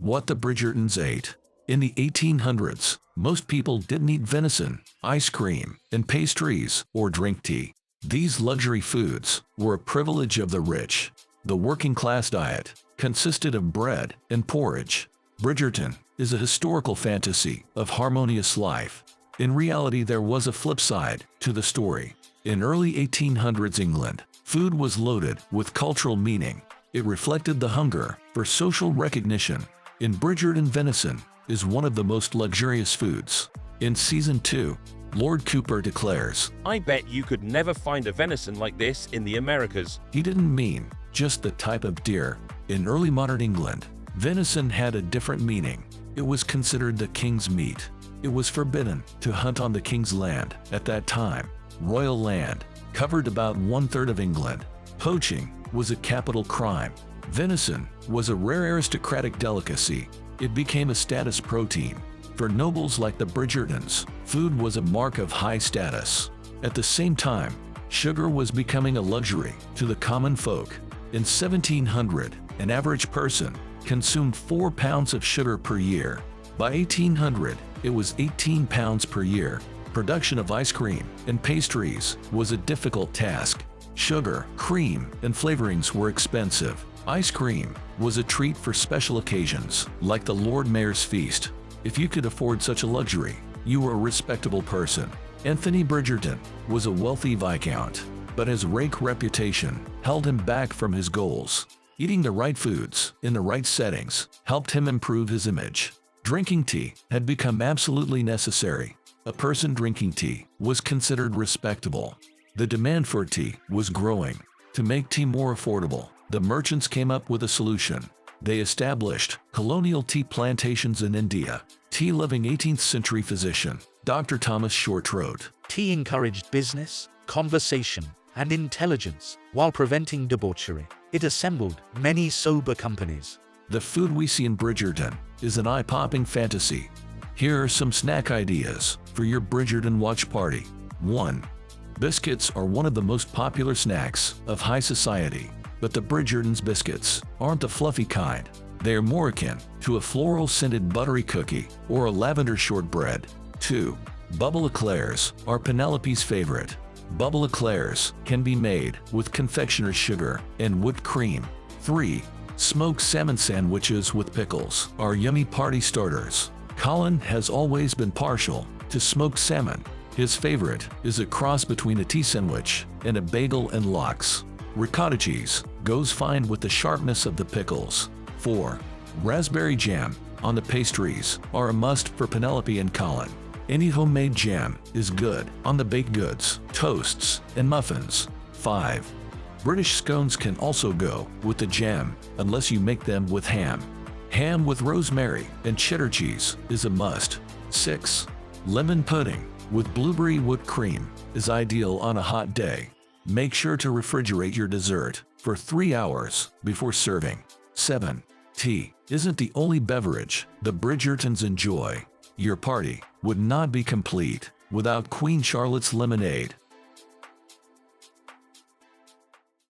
What the Bridgertons ate. In the 1800s, most people didn't eat venison, ice cream, and pastries, or drink tea. These luxury foods were a privilege of the rich. The working-class diet consisted of bread and porridge. Bridgerton is a historical fantasy of harmonious life. In reality, there was a flip side to the story. In early 1800s England, food was loaded with cultural meaning. It reflected the hunger for social recognition. In Bridgerton, venison is one of the most luxurious foods. In Season 2, Lord Cooper declares, "I bet you could never find a venison like this in the Americas." He didn't mean just the type of deer. In early modern England, venison had a different meaning. It was considered the king's meat. It was forbidden to hunt on the king's land at that time. Royal land covered about 1/3 of England. Poaching was a capital crime. Venison was a rare aristocratic delicacy. It became a status protein. For nobles like the Bridgertons, food was a mark of high status. At the same time, sugar was becoming a luxury to the common folk. In 1700, an average person consumed 4 pounds of sugar per year. By 1800, it was 18 pounds per year. Production of ice cream and pastries was a difficult task. Sugar, cream, and flavorings were expensive. Ice cream was a treat for special occasions, like the Lord Mayor's feast. If you could afford such a luxury, you were a respectable person. Anthony Bridgerton was a wealthy viscount, but his rake reputation held him back from his goals. Eating the right foods in the right settings helped him improve his image. Drinking tea had become absolutely necessary. A person drinking tea was considered respectable. The demand for tea was growing. To make tea more affordable, the merchants came up with a solution. They established colonial tea plantations in India. Tea-loving 18th century physician, Dr. Thomas Short wrote, "Tea encouraged business, conversation, and intelligence, while preventing debauchery. It assembled many sober companies." The food we see in Bridgerton is an eye-popping fantasy. Here are some snack ideas for your Bridgerton watch party. 1. Biscuits are one of the most popular snacks of high society, but the Bridgerton's biscuits aren't the fluffy kind. They are more akin to a floral-scented buttery cookie or a lavender shortbread. 2. Bubble eclairs are Penelope's favorite. Bubble eclairs can be made with confectioner's sugar and whipped cream. 3. Smoked salmon sandwiches with pickles are yummy party starters. Colin has always been partial to smoked salmon. His favorite is a cross between a tea sandwich and a bagel and lox. Ricotta cheese goes fine with the sharpness of the pickles. 4. Raspberry jam on the pastries are a must for Penelope and Colin. Any homemade jam is good on the baked goods, toasts, and muffins. 5. British scones can also go with the jam unless you make them with ham. Ham with rosemary and cheddar cheese is a must. 6. Lemon pudding with blueberry whipped cream is ideal on a hot day. Make sure to refrigerate your dessert for 3 hours before serving. 7. Tea isn't the only beverage the Bridgertons enjoy. Your party would not be complete without Queen Charlotte's lemonade.